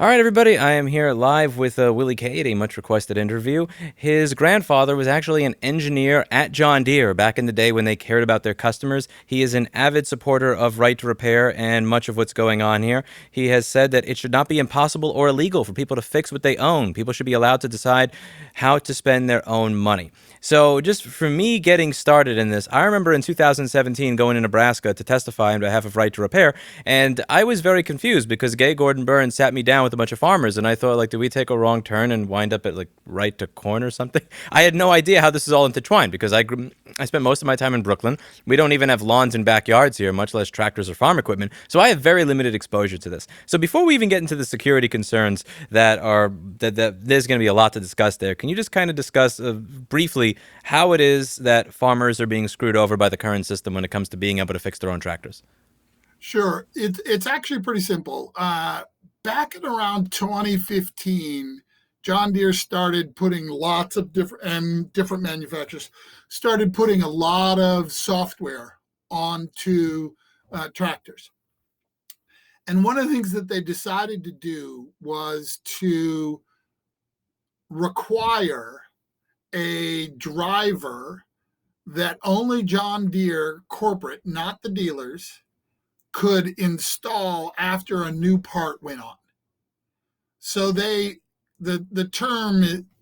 All right, everybody. I am here live with Willie Cade, a much requested interview. His grandfather was actually an engineer at John Deere back in the day when they cared about their customers. He is an avid supporter of right to repair and much of what's going on here. He has said that it should not be impossible or illegal for people to fix what they own. People should be allowed to decide how to spend their own money. So, just for me getting started in this, I remember in 2017 going to Nebraska to testify on behalf of Right to Repair, and I was very confused because Gay Gordon Burns sat me down with a bunch of farmers, and I thought, like, did we take a wrong turn and wind up at like right to corn or something? I had no idea how this is all intertwined because I spent most of my time in Brooklyn. We don't even have lawns and backyards here, much less tractors or farm equipment. So I have very limited exposure to this. So before we even get into the security concerns that there's going to be a lot to discuss there, can you just kind of discuss briefly how it is that farmers are being screwed over by the current system when it comes to being able to fix their own tractors? Sure. It's actually pretty simple. Back in around 2015, John Deere started putting lots of different manufacturers started putting a lot of software onto tractors. And one of the things that they decided to do was to require a driver that only John Deere corporate, not the dealers, could install after a new part went on. So the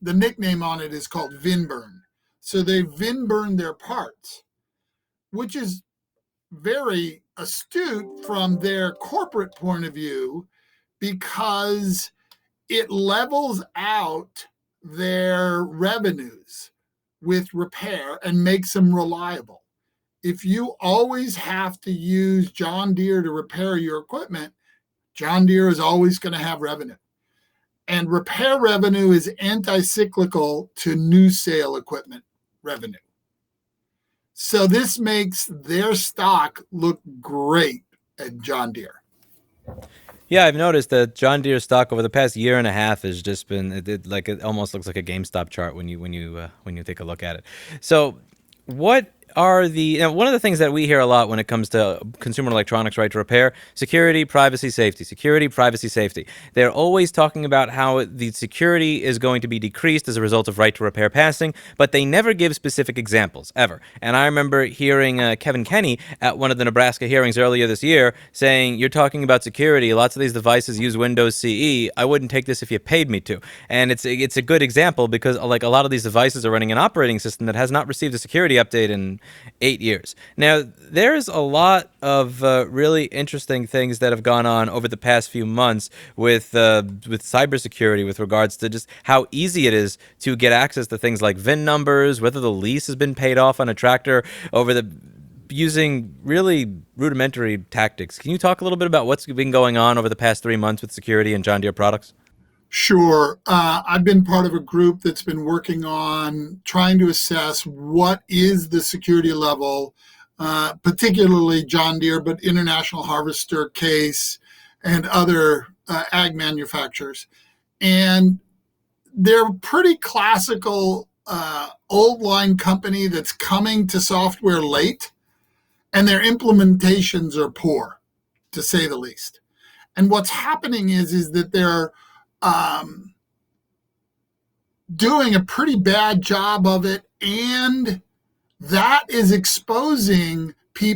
nickname on it is called VIN burn. So they VIN burn their parts, which is very astute from their corporate point of view because it levels out their revenues with repair and makes them reliable. If you always have to use John Deere to repair your equipment, John Deere is always going to have revenue. And repair revenue is anti-cyclical to new sale equipment revenue. So this makes their stock look great at John Deere. Yeah, I've noticed that John Deere stock over the past year and a half has just been it almost looks like a GameStop chart when you take a look at it. So, what are one of the things that we hear a lot when it comes to consumer electronics right to repair: security, privacy, safety. Security, privacy, safety. They're always talking about how the security is going to be decreased as a result of right to repair passing, but they never give specific examples ever. And I remember hearing Kevin Kenny at one of the Nebraska hearings earlier this year saying, "You're talking about security. Lots of these devices use Windows CE. I wouldn't take this if you paid me to." And it's a good example because like a lot of these devices are running an operating system that has not received a security update in 8 years. Now, there's a lot of really interesting things that have gone on over the past few months with cybersecurity, with regards to just how easy it is to get access to things like VIN numbers, whether the lease has been paid off on a tractor using really rudimentary tactics. Can you talk a little bit about what's been going on over the past 3 months with security and John Deere products? Sure. I've been part of a group that's been working on trying to assess what is the security level, particularly John Deere, but International Harvester, Case, and other ag manufacturers. And they're pretty classical old line company that's coming to software late, and their implementations are poor, to say the least. And what's happening is that they're um, doing a pretty bad job of it, and that is exposing I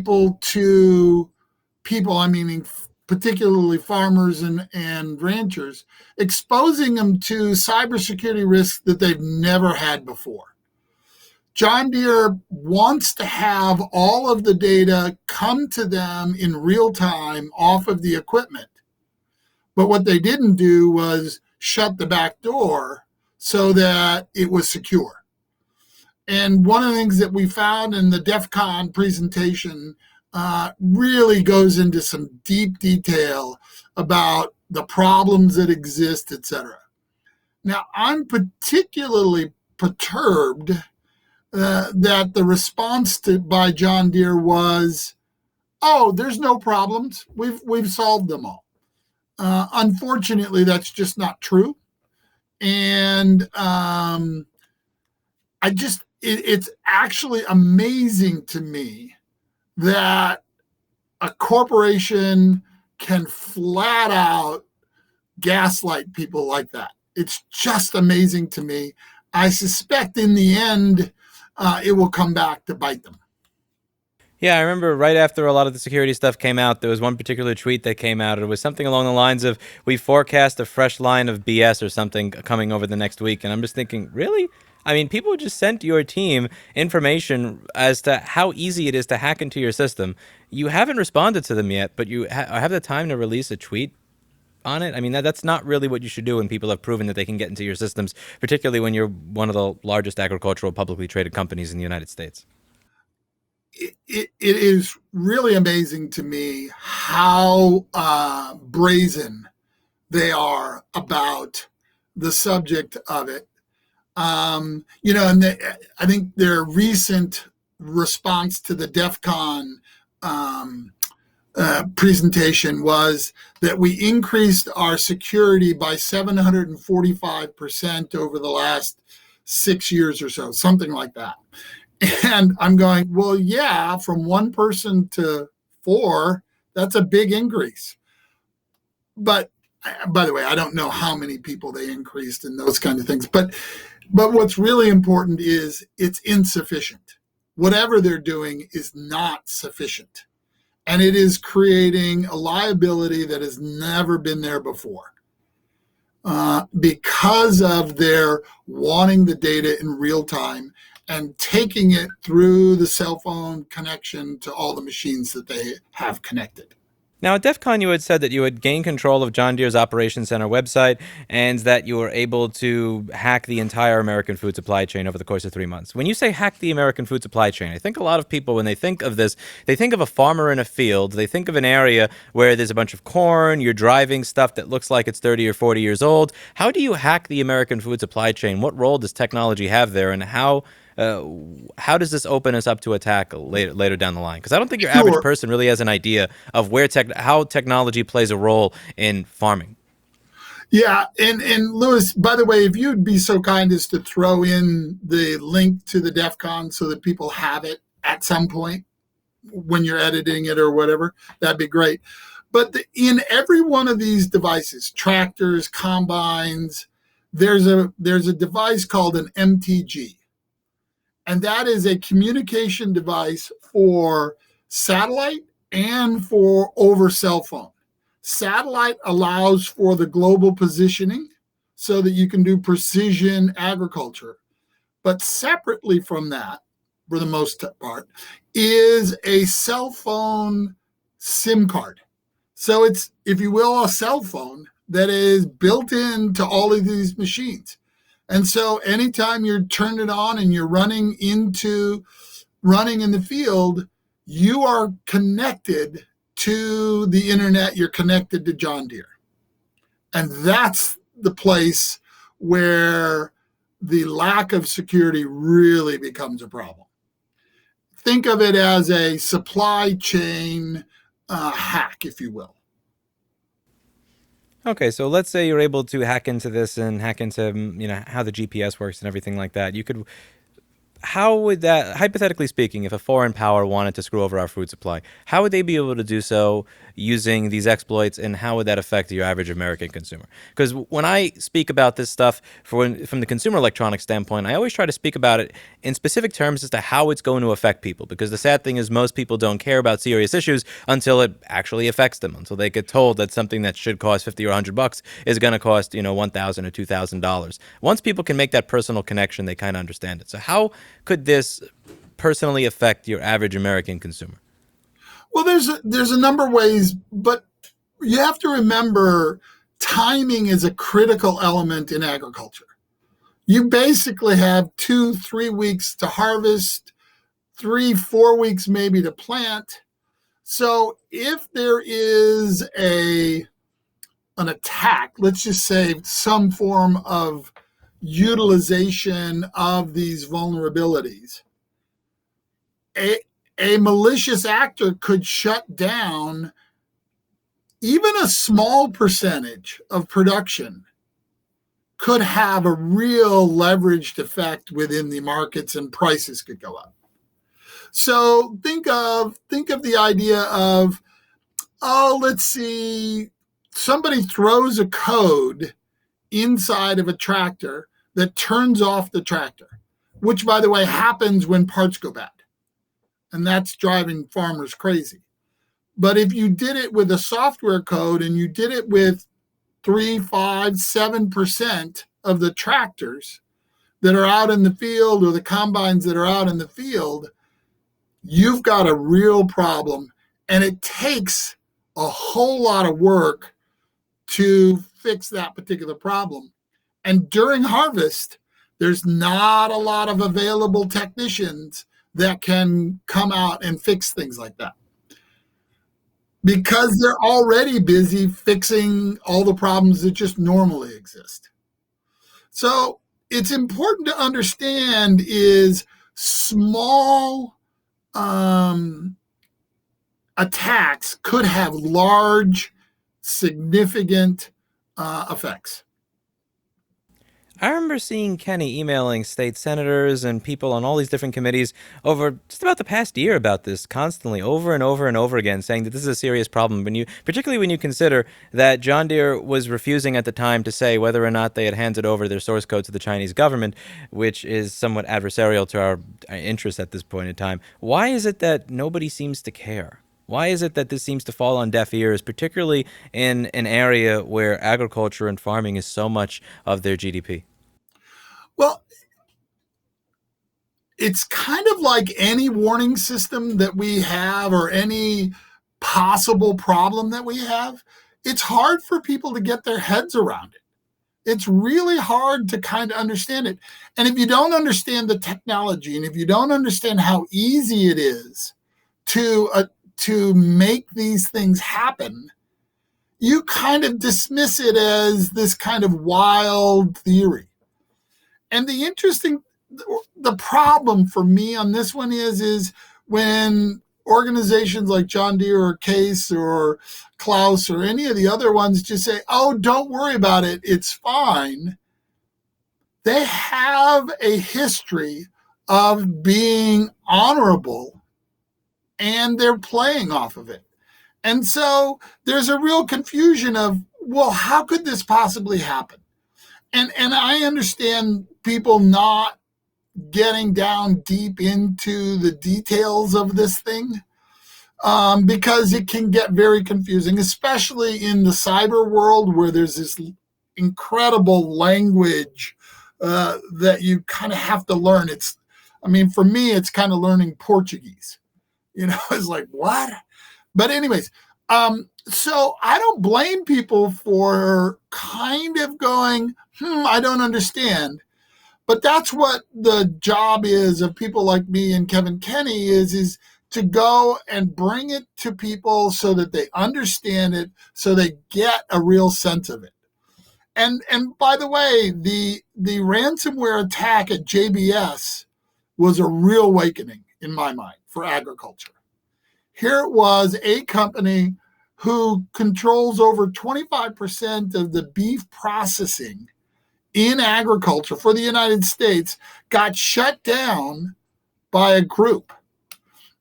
mean, particularly farmers and ranchers, exposing them to cybersecurity risks that they've never had before. John Deere wants to have all of the data come to them in real time off of the equipment. But what they didn't do was shut the back door so that it was secure. And one of the things that we found in the DEF CON presentation really goes into some deep detail about the problems that exist, et cetera. Now, I'm particularly perturbed that the response by John Deere was, "Oh, there's no problems. We've solved them all." Unfortunately, that's just not true. And it's actually amazing to me that a corporation can flat out gaslight people like that. It's just amazing to me. I suspect in the end, it will come back to bite them. Yeah, I remember right after a lot of the security stuff came out, there was one particular tweet that came out. It was something along the lines of, "We forecast a fresh line of BS or something coming over the next week." And I'm just thinking, really? I mean, people just sent your team information as to how easy it is to hack into your system. You haven't responded to them yet, but you have the time to release a tweet on it. I mean, that's not really what you should do when people have proven that they can get into your systems, particularly when you're one of the largest agricultural publicly traded companies in the United States. It is really amazing to me how brazen they are about the subject of it. I think their recent response to the DEF CON presentation was that we increased our security by 745% over the last 6 years or so, something like that. And I'm going, well, yeah, from one person to four, that's a big increase. But by the way, I don't know how many people they increased and those kind of things. But what's really important is it's insufficient. Whatever they're doing is not sufficient. And it is creating a liability that has never been there before. Because of their wanting the data in real time and taking it through the cell phone connection to all the machines that they have connected. Now, at DEF CON, you had said that you had gained control of John Deere's Operations Center website and that you were able to hack the entire American food supply chain over the course of 3 months. When you say hack the American food supply chain, I think a lot of people, when they think of this, they think of a farmer in a field. They think of an area where there's a bunch of corn, you're driving stuff that looks like it's 30 or 40 years old. How do you hack the American food supply chain? What role does technology have there, and how does this open us up to attack later down the line? Because I don't think your average person really has an idea of how technology plays a role in farming. Yeah, and Lewis, by the way, if you'd be so kind as to throw in the link to the DEF CON so that people have it at some point when you're editing it or whatever, that'd be great. But in every one of these devices, tractors, combines, there's a device called an MTG. And that is a communication device for satellite and for over cell phone. Satellite allows for the global positioning so that you can do precision agriculture. But separately from that, for the most part, is a cell phone SIM card. So it's, if you will, a cell phone that is built into all of these machines. And so anytime you're turning it on and you're running in the field, you are connected to the internet. You're connected to John Deere. And that's the place where the lack of security really becomes a problem. Think of it as a supply chain hack, if you will. Okay, so let's say you're able to hack into this and hack into how the GPS works and everything like that. How would that, hypothetically speaking, if a foreign power wanted to screw over our food supply, how would they be able to do so using these exploits, and how would that affect your average American consumer? Because when I speak about this stuff from the consumer electronics standpoint, I always try to speak about it in specific terms as to how it's going to affect people. Because the sad thing is most people don't care about serious issues until it actually affects them, until they get told that something that should cost $50 or $100 is going to cost $1,000 or $2,000. Once people can make that personal connection, they kind of understand it. So how could this personally affect your average American consumer? Well, there's a number of ways, but you have to remember timing is a critical element in agriculture. You basically have 2-3 weeks to harvest, 3-4 weeks maybe to plant. So if there is an attack, let's just say some form of utilization of these vulnerabilities, a malicious actor could shut down even a small percentage of production, could have a real leveraged effect within the markets, and prices could go up. So think of the idea of, let's see, somebody throws a code inside of a tractor that turns off the tractor, which, by the way, happens when parts go bad. And that's driving farmers crazy. But if you did it with a software code and you did it with 3, 5, 7% of the tractors that are out in the field or the combines that are out in the field, you've got a real problem. And it takes a whole lot of work to fix that particular problem. And during harvest, there's not a lot of available technicians that can come out and fix things like that, because they're already busy fixing all the problems that just normally exist. So it's important to understand is small attacks could have large, significant effects. I remember seeing Kenny emailing state senators and people on all these different committees over just about the past year about this constantly, over and over and over again, saying that this is a serious problem. Particularly when you consider that John Deere was refusing at the time to say whether or not they had handed over their source code to the Chinese government, which is somewhat adversarial to our interests at this point in time. Why is it that nobody seems to care? Why is it that this seems to fall on deaf ears, particularly in an area where agriculture and farming is so much of their GDP? Well, it's kind of like any warning system that we have or any possible problem that we have. It's hard for people to get their heads around it. It's really hard to kind of understand it. And if you don't understand the technology and if you don't understand how easy it is to make these things happen, you kind of dismiss it as this kind of wild theory. And the problem for me on this one is when organizations like John Deere or Case or Klaus or any of the other ones just say, oh, don't worry about it, it's fine. They have a history of being honorable and they're playing off of it. And so there's a real confusion of, well, how could this possibly happen? And I understand people not getting down deep into the details of this thing because it can get very confusing, especially in the cyber world where there's this incredible language that you kind of have to learn. For me, it's kind of learning Portuguese. It's like, what? But anyways, so I don't blame people for kind of going, I don't understand. But that's what the job is of people like me and Kevin Kenny is to go and bring it to people so that they understand it, so they get a real sense of it. And by the way, the ransomware attack at JBS was a real awakening in my mind for agriculture. Here it was, a company who controls over 25% of the beef processing in agriculture for the United States got shut down by a group,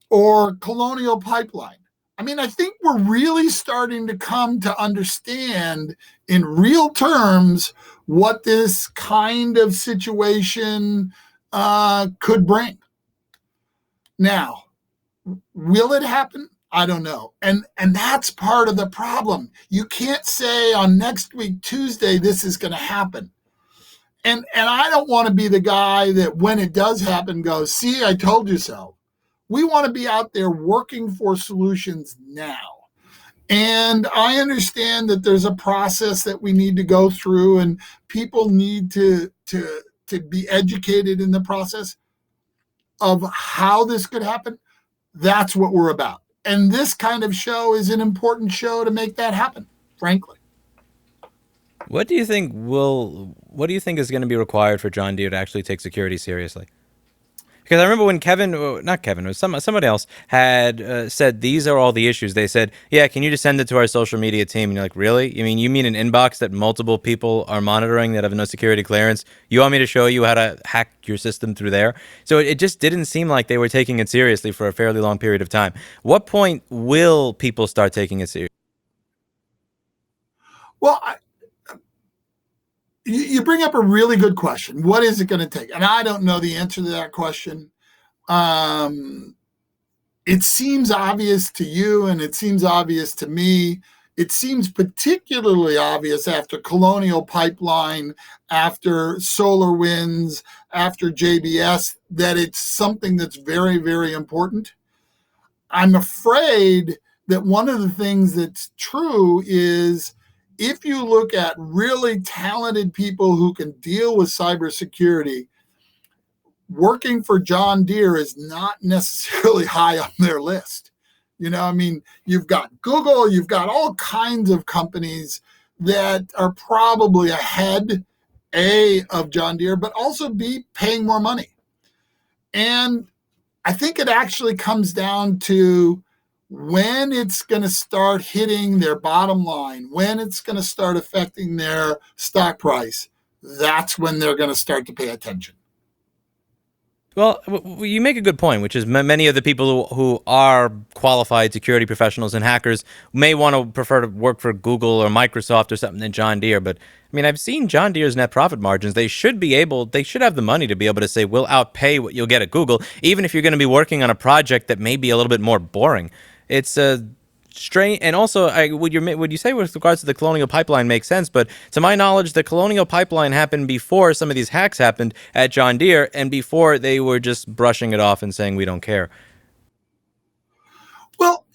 or Colonial Pipeline. I think we're really starting to come to understand in real terms what this kind of situation could bring. Now, will it happen? I don't know. And that's part of the problem. You can't say on next week, Tuesday, this is going to happen. And I don't want to be the guy that when it does happen goes, see, I told you so. We want to be out there working for solutions now. And I understand that there's a process that we need to go through and people need to be educated in the process of how this could happen. That's what we're about. And this kind of show is an important show to make that happen, frankly. What do you think is going to be required for John Deere to actually take security seriously? Because I remember when it was somebody else had said these are all the issues. They said, yeah, can you just send it to our social media team? And you're like, really? You mean an inbox that multiple people are monitoring that have no security clearance? You want me to show you how to hack your system through there? So it just didn't seem like they were taking it seriously for a fairly long period of time. What point will people start taking it seriously? Well, you bring up a really good question. What is it going to take? And I don't know the answer to that question. Um, it seems obvious to you, and it seems obvious to me. It seems particularly obvious after Colonial Pipeline, after Solar Winds, after JBS, that it's something that's very, very important. I'm afraid that one of the things that's true is if you look at really talented people who can deal with cybersecurity, working for John Deere is not necessarily high on their list. I mean, you've got Google, you've got all kinds of companies that are probably ahead, A, of John Deere, but also B, paying more money. And I think it actually comes down to when it's going to start hitting their bottom line, when it's going to start affecting their stock price. That's when they're going to start to pay attention. Well, you make a good point, which is many of the people who are qualified security professionals and hackers may want to prefer to work for Google or Microsoft or something than John Deere. But I mean, I've seen John Deere's net profit margins. They should have the money to be able to say, we'll outpay what you'll get at Google, even if you're going to be working on a project that may be a little bit more boring. It's a strange, and also, would you say with regards to the Colonial Pipeline makes sense? But to my knowledge, the Colonial Pipeline happened before some of these hacks happened at John Deere, and before they were just brushing it off and saying we don't care. Well,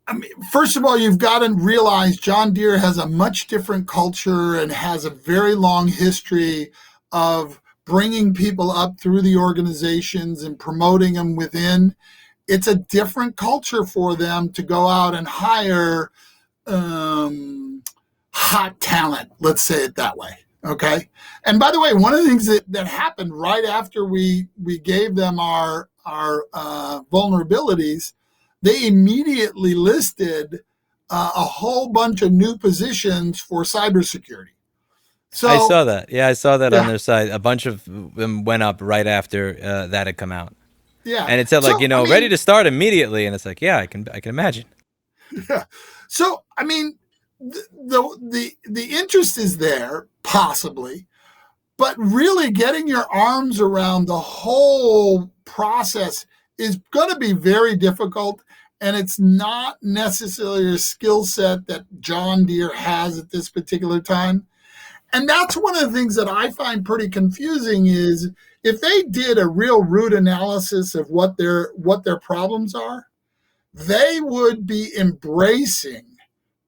I mean, first of all, you've got to realize John Deere has a much different culture and has a very long history of bringing people up through the organizations and promoting them within. It's a different culture for them to go out and hire hot talent, let's say it that way. Okay. And by the way, one of the things that happened right after we gave them our vulnerabilities, they immediately listed a whole bunch of new positions for cybersecurity. So I saw that. Yeah, I saw that on yeah, their site. A bunch of them went up right after that had come out. yeah. And it said, like, So I ready mean, to start immediately. And it's like, yeah, I can imagine. yeah. So I mean, the interest is there possibly, but really getting your arms around the whole process is going to be very difficult. And it's not necessarily a skill set that John Deere has at this particular time. And that's one of the things that I find pretty confusing is if they did a real root analysis of what their problems are, they would be embracing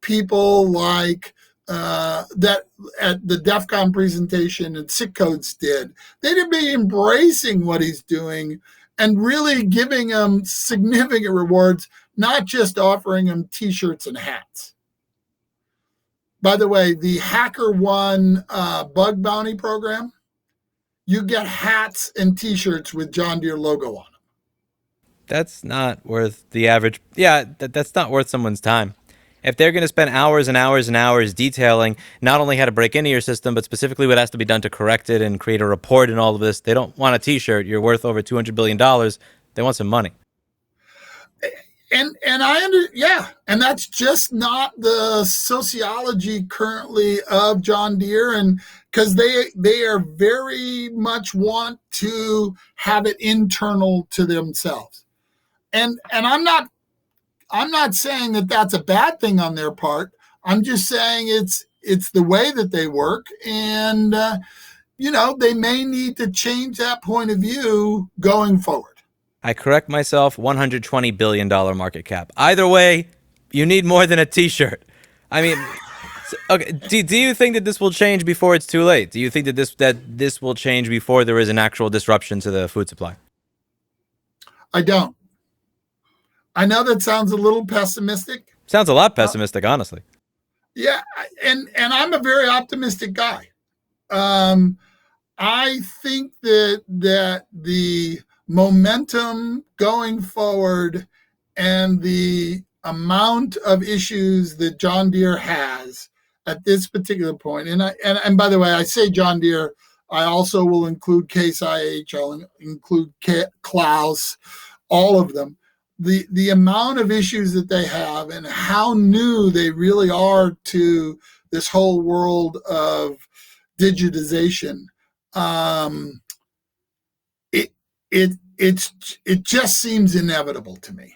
people like that at the DEF CON presentation and Sick Codes did. They'd be embracing what he's doing and really giving him significant rewards, not just offering him T-shirts and hats. By the way, the HackerOne bug bounty program, you get hats and T-shirts with John Deere logo on them. That's not worth the average. Yeah, that's not worth someone's time. If they're going to spend hours and hours and hours detailing not only how to break into your system, but specifically what has to be done to correct it and create a report and all of this, they don't want a T-shirt. You're worth over $200 billion. They want some money. And and that's just not the sociology currently of John Deere, and because they are very much want to have it internal to themselves, and I'm not saying that that's a bad thing on their part. I'm just saying it's the way that they work, and they may need to change that point of view going forward. I correct myself, $120 billion market cap. Either way, you need more than a T-shirt. I mean, okay. Do you think that this will change before it's too late? Do you think that this will change before there is an actual disruption to the food supply? I don't. I know that sounds a little pessimistic. Sounds a lot pessimistic, honestly. Yeah, and I'm a very optimistic guy. I think that the momentum going forward and the amount of issues that John Deere has at this particular point, and by the way, I say John Deere, I also will include Case IH, I'll include Klaus, all of them. The amount of issues that they have and how new they really are to this whole world of digitization, um, it it just seems inevitable to me.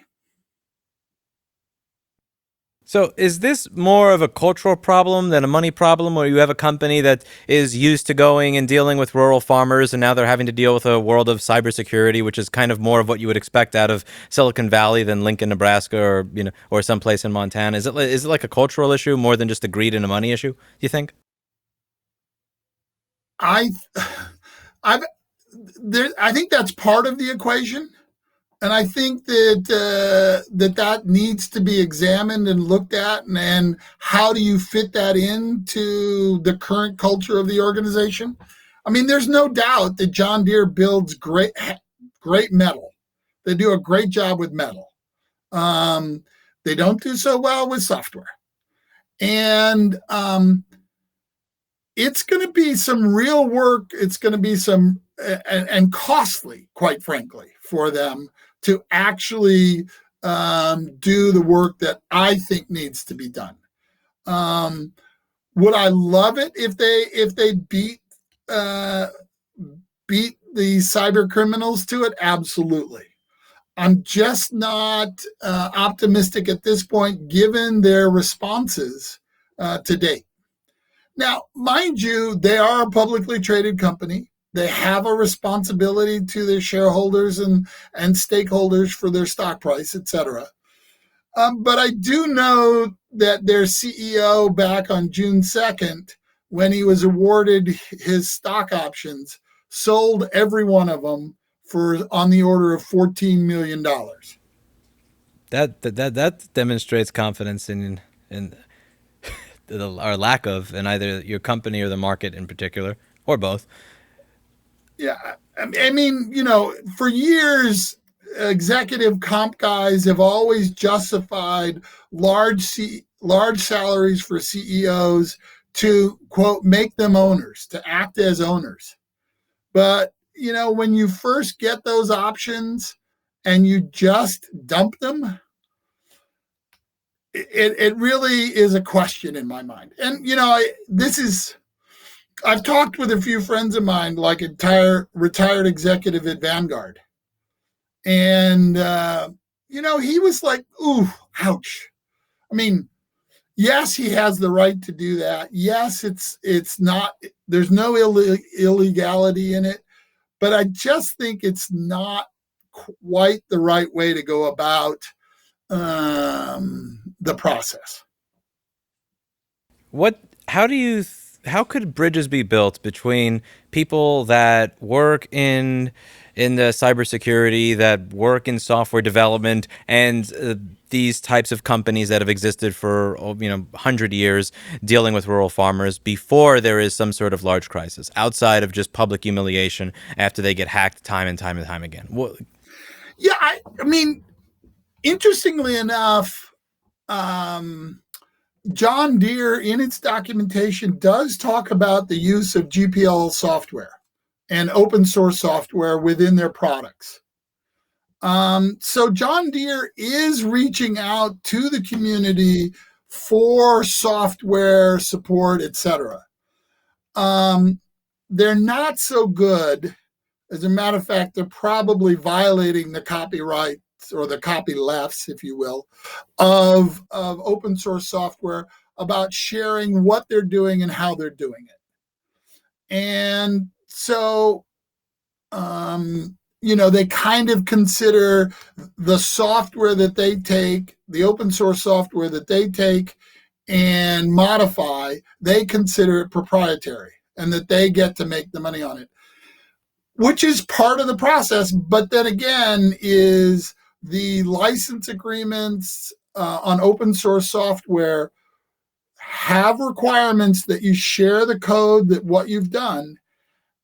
So is this more of a cultural problem than a money problem, or you have a company that is used to going and dealing with rural farmers, and now they're having to deal with a world of cybersecurity, which is kind of more of what you would expect out of Silicon Valley than Lincoln, Nebraska, or or someplace in Montana? Is it like a cultural issue more than just a greed and a money issue? Do you think? I I've I think that's part of the equation. And I think that that needs to be examined and looked at, and how do you fit that into the current culture of the organization? I mean, there's no doubt that John Deere builds great metal. They do a great job with metal. Um, they don't do so well with software, and it's going to be some real work. It's going to be some and costly, quite frankly, for them to actually do the work that I think needs to be done. Would I love it if they uh, beat the cyber criminals to it? Absolutely. I'm just not optimistic at this point, given their responses to date. Now, mind you, they are a publicly traded company. They have a responsibility to their shareholders and stakeholders for their stock price, et cetera. But I do know that their CEO, back on June 2nd, when he was awarded his stock options, sold every one of them for on the order of $14 million. That demonstrates confidence in or lack of in either your company or the market in particular, or both. Yeah, I mean, for years, executive comp guys have always justified large salaries for CEOs to, quote, make them owners, to act as owners. But when you first get those options and you just dump them, it really is a question in my mind. And I've talked with a few friends of mine, like entire retired executive at Vanguard, and he was like, "Ooh, ouch." I mean, yes, he has the right to do that. Yes, it's not. There's no illegality in it, but I just think it's not quite the right way to go about the process. What? How do you? How could bridges be built between people that work in the cybersecurity, that work in software development, and these types of companies that have existed for 100 years, dealing with rural farmers before there is some sort of large crisis, outside of just public humiliation after they get hacked time and time and time again? Yeah, I mean, interestingly enough, um, John Deere, in its documentation, does talk about the use of GPL software and open source software within their products. So John Deere is reaching out to the community for software support, etc. They're not so good. As a matter of fact, they're probably violating the copyrights, or the copylefts, if you will, of open source software, about sharing what they're doing and how they're doing it. And so, they kind of consider the software that they take, the open source software that they take and modify, they consider it proprietary, and that they get to make the money on it, which is part of the process. But then again, is the license agreements on open source software have requirements that you share the code, that what you've done.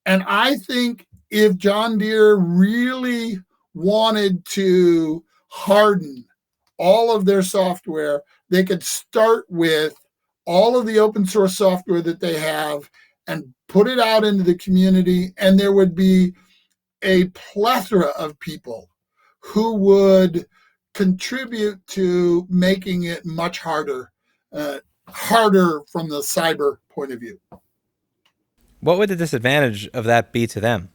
And I think if John Deere really wanted to harden all of their software, they could start with all of the open source software that they have and put it out into the community, and there would be a plethora of people who would contribute to making it much harder harder from the cyber point of view. What would the disadvantage of that be to them?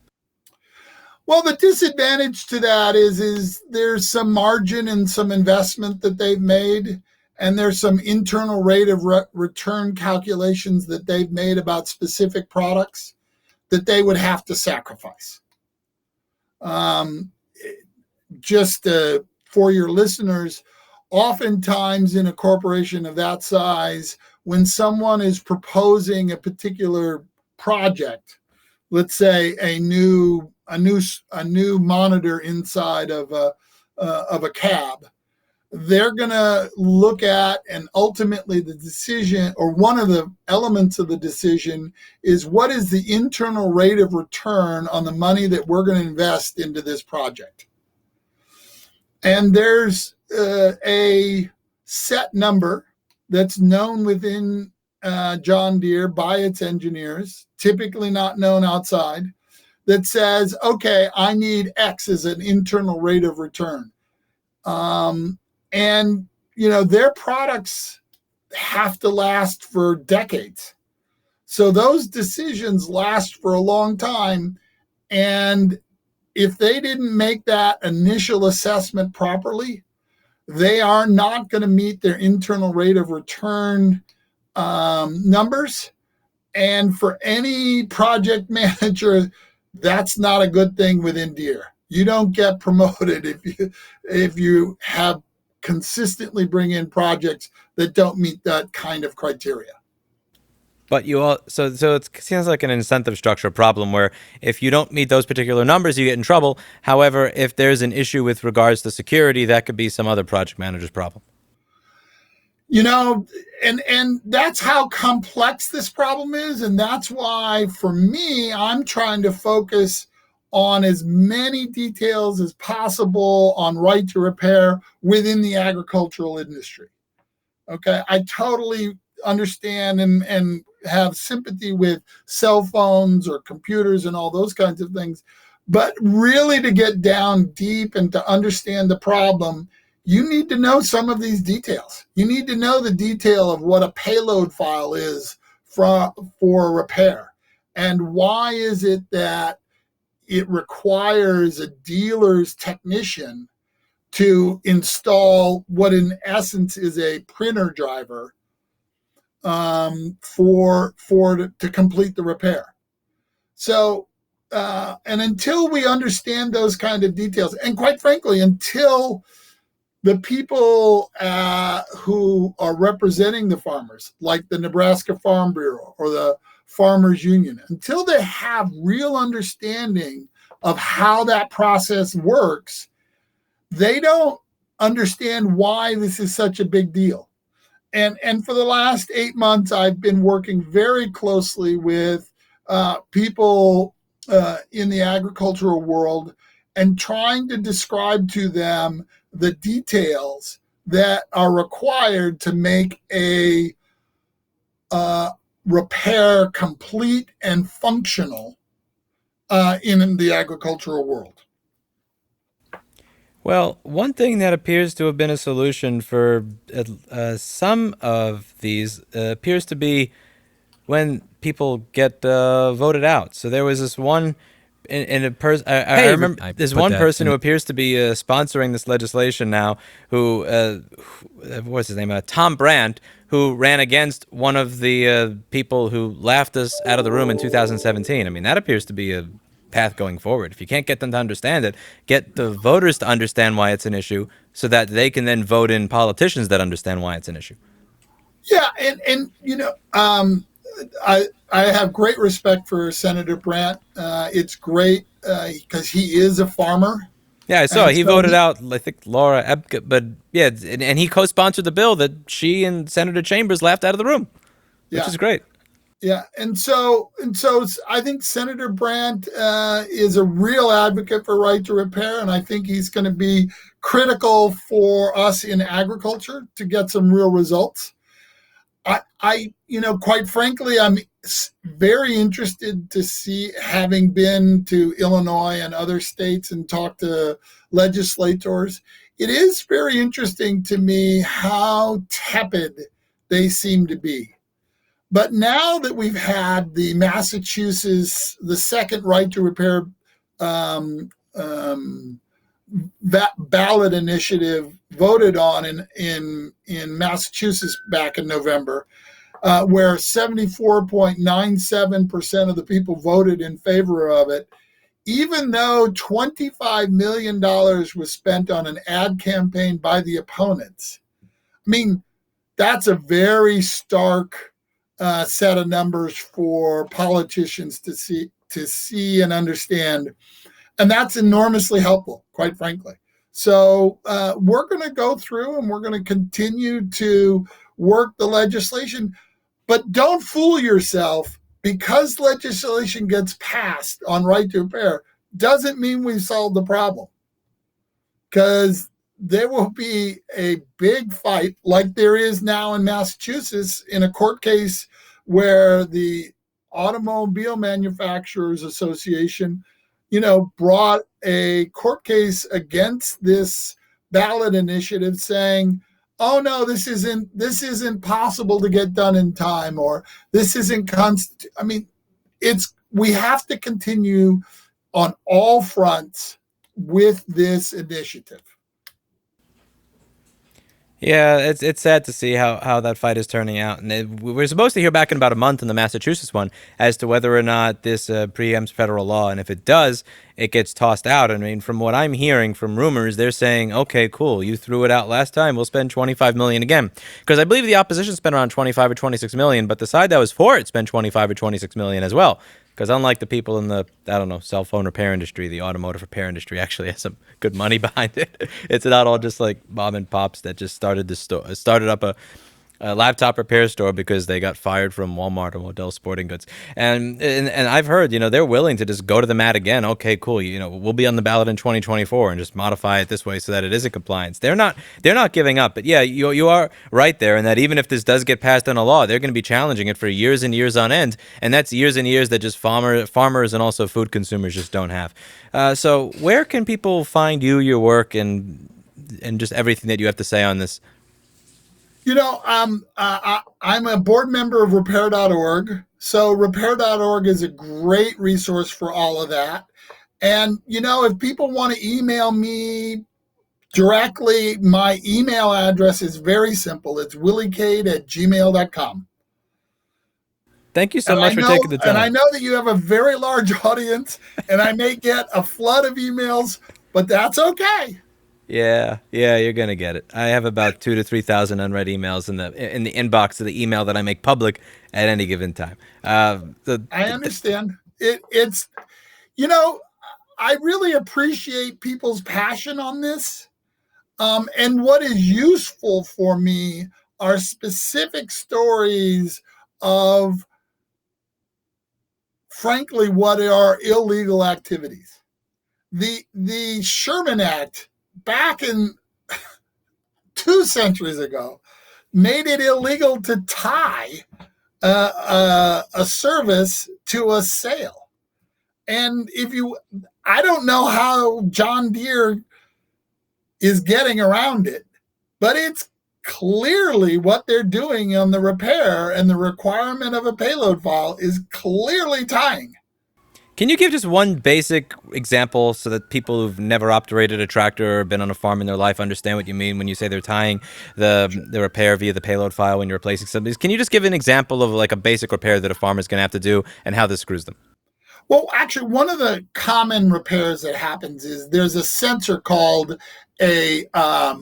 Well, the disadvantage to that is there's some margin and some investment that they've made, and there's some internal rate of return calculations that they've made about specific products that they would have to sacrifice. Um, just for your listeners, oftentimes in a corporation of that size, when someone is proposing a particular project, let's say a new monitor inside of a cab, they're going to look at, and ultimately the decision, or one of the elements of the decision, is what is the internal rate of return on the money that we're going to invest into this project. And there's a set number that's known within John Deere by its engineers, typically not known outside, that says, okay, I need X as an internal rate of return. And, their products have to last for decades. So those decisions last for a long time. And if they didn't make that initial assessment properly, they are not going to meet their internal rate of return numbers. And for any project manager, that's not a good thing within Deere. You don't get promoted if you have consistently bring in projects that don't meet that kind of criteria. But so it seems like an incentive structure problem where if you don't meet those particular numbers, you get in trouble. However, if there's an issue with regards to security, that could be some other project manager's problem. And that's how complex this problem is. And that's why, for me, I'm trying to focus on as many details as possible on right to repair within the agricultural industry. Okay, I totally understand and have sympathy with cell phones or computers and all those kinds of things. But really, to get down deep and to understand the problem, you need to know some of these details. You need to know the detail of what a payload file is for repair. And why is it that it requires a dealer's technician to install what in essence is a printer driver to complete the repair. So, and until we understand those kind of details, and quite frankly, until the people who are representing the farmers, like the Nebraska Farm Bureau or the Farmers Union, until they have real understanding of how that process works, they don't understand why this is such a big deal. And for the last 8 months, I've been working very closely with people in the agricultural world and trying to describe to them the details that are required to make a repair complete and functional in the agricultural world. Well, one thing that appears to have been a solution for some of these appears to be when people get voted out. So there was this one, I remember there's one person who appears to be sponsoring this legislation now, who what's his name? Tom Brandt, who ran against one of the people who laughed us out of the room in 2017. I mean, that appears to be a path going forward. If you can't get them to understand it, get the voters to understand why it's an issue so that they can then vote in politicians that understand why it's an issue. Yeah, and I have great respect for Senator Brandt. It's great because he is a farmer. Yeah, I saw he voted out, I think, Laura Epke, but yeah, and he co-sponsored the bill that she and Senator Chambers laughed out of the room, which is great. Yeah, and so I think Senator Brandt is a real advocate for right to repair, and I think he's going to be critical for us in agriculture to get some real results. I quite frankly, I'm very interested to see, having been to Illinois and other states and talked to legislators, it is very interesting to me how tepid they seem to be. But now that we've had the Massachusetts, the second right to repair um, um, ballot initiative voted on in Massachusetts back in November, where 74.97% of the people voted in favor of it, even though $25 million was spent on an ad campaign by the opponents. I mean, that's a very stark set of numbers for politicians to see and understand, and that's enormously helpful, quite frankly. So we're going to go through and we're going to continue to work the legislation, but don't fool yourself. Because legislation gets passed on right to repair doesn't mean we've solved the problem, because there will be a big fight like there is now in Massachusetts in a court case where the Automobile Manufacturers Association, brought a court case against this ballot initiative saying, oh no, this isn't possible to get done in time, or this isn't I mean, we have to continue on all fronts with this initiative. Yeah, it's sad to see how that fight is turning out, and we're supposed to hear back in about a month in the Massachusetts one as to whether or not this preempts federal law, and if it does, it gets tossed out. I mean, from what I'm hearing from rumors, they're saying, okay, cool, you threw it out last time, we'll spend 25 million again, because I believe the opposition spent around 25 or 26 million, but the side that was for it spent 25 or 26 million as well. Because unlike the people in the, I don't know, cell phone repair industry, the automotive repair industry actually has some good money behind it. It's not all just like mom and pops that just started up a laptop repair store because they got fired from Walmart or Model Sporting Goods. And I've heard, they're willing to just go to the mat again. Okay, cool. We'll be on the ballot in 2024 and just modify it this way so that it is in compliance. They're not giving up. But yeah, you are right there, and that even if this does get passed in a law, they're going to be challenging it for years and years on end. And that's years and years that just farmers and also food consumers just don't have. So where can people find you, your work, and just everything that you have to say on this? I'm a board member of Repair.org. So Repair.org is a great resource for all of that. And, if people want to email me directly, my email address is very simple. It's williecade@gmail.com. Thank you so much for taking the time. And I know that you have a very large audience, and I may get a flood of emails, but that's okay. Yeah, you're gonna get it. I have about 2,000 to 3,000 unread emails in the inbox of the email that I make public at any given time. I understand. It's I really appreciate people's passion on this. And what is useful for me are specific stories of, frankly, what are illegal activities. The Sherman Act back in 2 centuries ago made it illegal to tie a service to a sale. And I don't know how John Deere is getting around it, but it's clearly what they're doing on the repair, and the requirement of a payload file is clearly tying. Can you give just one basic example so that people who've never operated a tractor or been on a farm in their life understand what you mean when you say they're tying the repair via the payload file when you're replacing something? Can you just give an example of like a basic repair that a farmer's going to have to do and how this screws them? Well, actually, one of the common repairs that happens is there's a sensor called a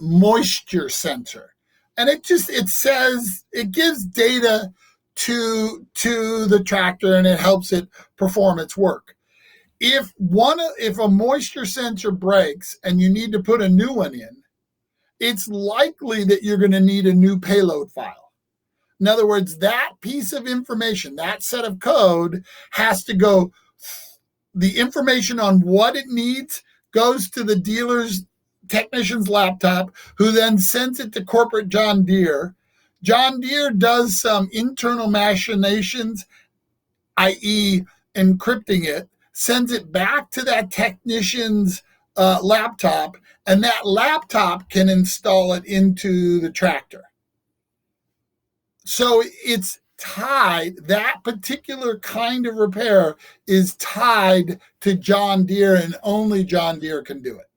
moisture sensor, and it gives data to the tractor, and it helps it perform its work. If a moisture sensor breaks and you need to put a new one in, it's likely that you're going to need a new payload file. In other words, that piece of information, that set of code, has to go. The information on what it needs goes to the dealer's technician's laptop, who then sends it to corporate John Deere. John Deere does some internal machinations, i.e. encrypting it, sends it back to that technician's laptop, and that laptop can install it into the tractor. So it's tied, that particular kind of repair is tied to John Deere, and only John Deere can do it.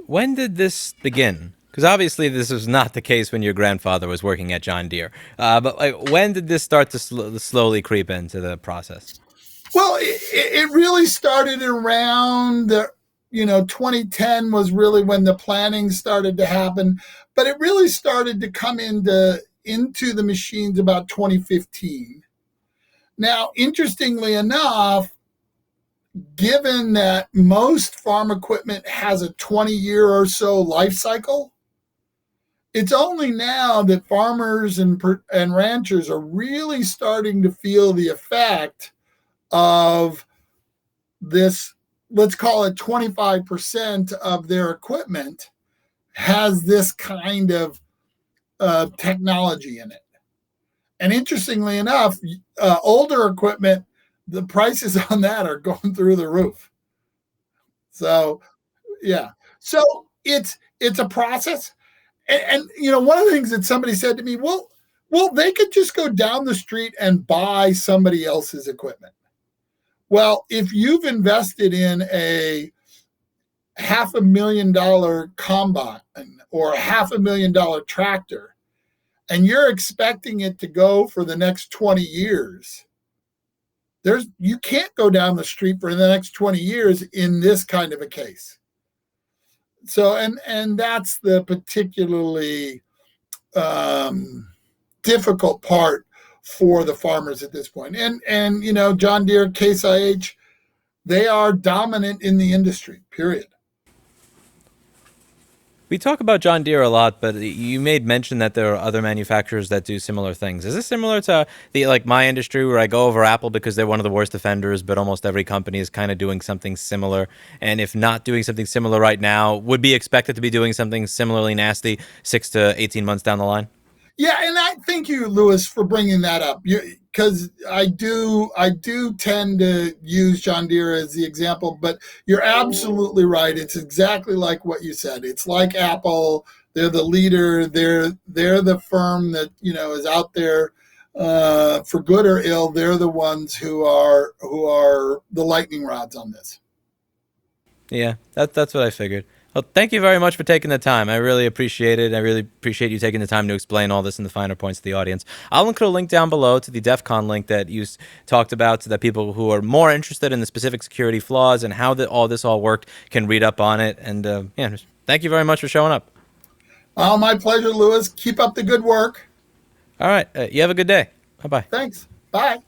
When did this begin? Because obviously this was not the case when your grandfather was working at John Deere. But like, when did this start to slowly creep into the process? Well, it really started around the 2010 was really when the planning started to happen, but it really started to come into the machines about 2015. Now, interestingly enough, given that most farm equipment has a 20-year or so life cycle, it's only now that farmers and ranchers are really starting to feel the effect of this. Let's call it 25% of their equipment has this kind of technology in it. And interestingly enough, older equipment, the prices on that are going through the roof. So yeah, so it's a process. One of the things that somebody said to me, well, they could just go down the street and buy somebody else's equipment. Well, if you've invested in a $500,000 combine or a $500,000 tractor, and you're expecting it to go for the next 20 years, you can't go down the street for the next 20 years in this kind of a case. So, and that's the particularly difficult part for the farmers at this point. And John Deere, Case IH, they are dominant in the industry, period. We talk about John Deere a lot, but you made mention that there are other manufacturers that do similar things. Is this similar to my industry, where I go over Apple because they're one of the worst offenders, but almost every company is kind of doing something similar, and if not doing something similar right now, would be expected to be doing something similarly nasty 6 to 18 months down the line? Yeah, and I thank you, Lewis, for bringing that up, because I do tend to use John Deere as the example, but you're absolutely right. It's exactly like what you said. It's like Apple. They're the leader. They're the firm that is out there for good or ill. They're the ones who are the lightning rods on this. Yeah, that's what I figured. Well, thank you very much for taking the time. I really appreciate it. I really appreciate you taking the time to explain all this in the finer points to the audience. I'll include a link down below to the DEF CON link that you talked about, so that people who are more interested in the specific security flaws and how all this all worked can read up on it. And thank you very much for showing up. Oh, my pleasure, Lewis. Keep up the good work. All right. You have a good day. Bye-bye. Thanks. Bye.